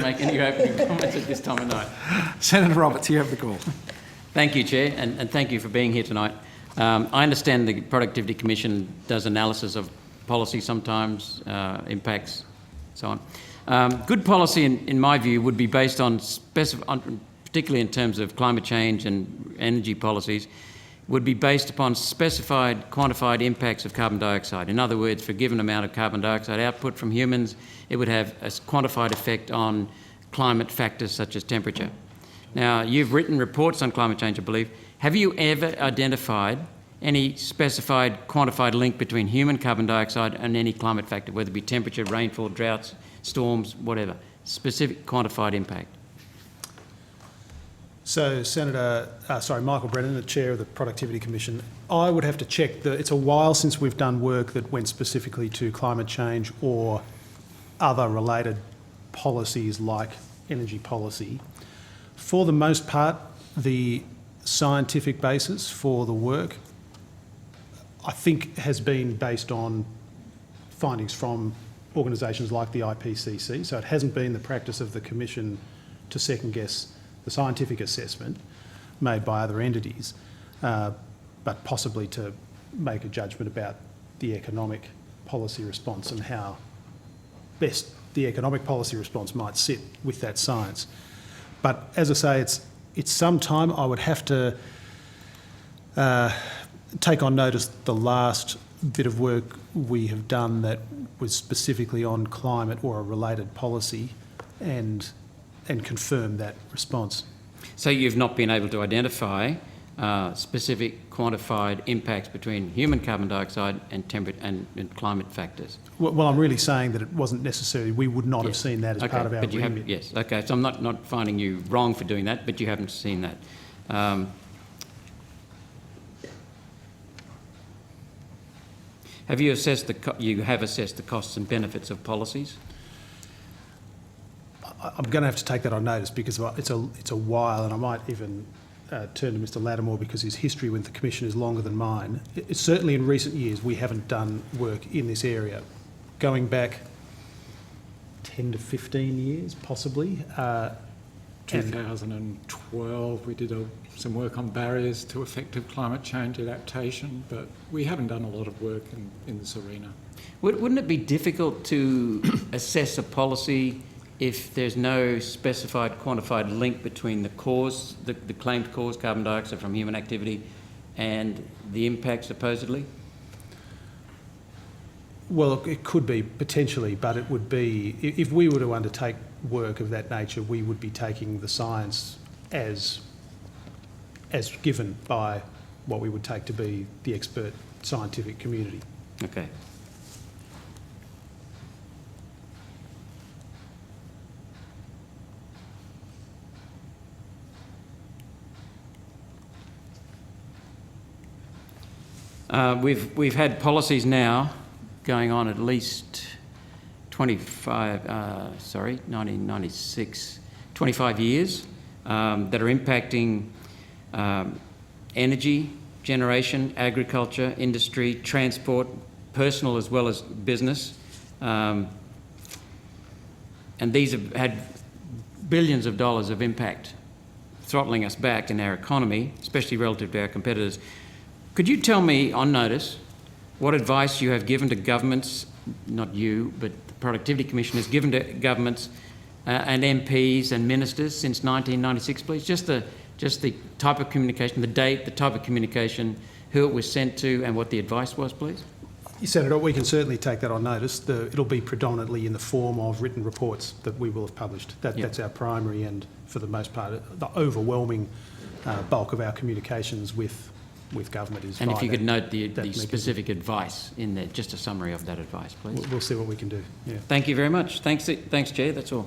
Make any opening comments at this time of night. Senator Roberts, you have the call. Thank you, Chair, and thank you for being here tonight. I understand the Productivity Commission does analysis of policy sometimes, impacts, so on. Good policy, in my view, would be based on, particularly in terms of climate change and energy policies, would be based upon specified, quantified impacts of carbon dioxide. In other words, for a given amount of carbon dioxide output from humans, it would have a quantified effect on climate factors such as temperature. Now, you've written reports on climate change, I believe. Have you ever identified any specified, quantified link between human carbon dioxide and any climate factor, whether it be temperature, rainfall, droughts, storms, whatever? Specific, quantified impact. So, Michael Brennan, the Chair of the Productivity Commission, I would have to check. It's a while since we've done work that went specifically to climate change or other related policies like energy policy. For the most part, the scientific basis for the work, I think, has been based on findings from organisations like the IPCC. So it hasn't been the practice of the Commission to second-guess the scientific assessment made by other entities, but possibly to make a judgment about the economic policy response and how best the economic policy response might sit with that science. But as I say, it's some time. I would have to take on notice the last bit of work we have done that was specifically on climate or a related policy and confirm that response. So you've not been able to identify specific quantified impacts between human carbon dioxide and temperature and climate factors? Well, I'm really saying that it wasn't necessary. We would not have seen that as part of our remit. Yes, okay, so I'm not finding you wrong for doing that, but you haven't seen that. Have you assessed the costs and benefits of policies? I'm going to have to take that on notice because it's a while, and I might even turn to Mr Lattimore because his history with the Commission is longer than mine. Certainly in recent years we haven't done work in this area. Going back 10 to 15 years possibly. 2012 we did some work on barriers to effective climate change adaptation, but we haven't done a lot of work in this arena. Wouldn't it be difficult to assess a policy if there's no specified quantified link between the cause, the claimed cause, carbon dioxide from human activity, and the impact supposedly? Well, it could be potentially, but it would be, if we were to undertake work of that nature, we would be taking the science as given by what we would take to be the expert scientific community. Okay. We've had policies now going on at least 25 years that are impacting energy generation, agriculture, industry, transport, personal as well as business. And these have had billions of dollars of impact, throttling us back in our economy, especially relative to our competitors. Could you tell me, on notice, what advice you have given to governments, not you, but the Productivity Commission has given to governments and MPs and ministers since 1996, please? Just the type of communication, the date, the type of communication, who it was sent to and what the advice was, please? Senator, we can certainly take that on notice. It'll be predominantly in the form of written reports that we will have published. That's our primary and, for the most part, the overwhelming bulk of our communications with government is. And if you could note the specific advice in there, just a summary of that advice, please. We'll see what we can do. Yeah. Thank you very much. Thanks, Chair. That's all.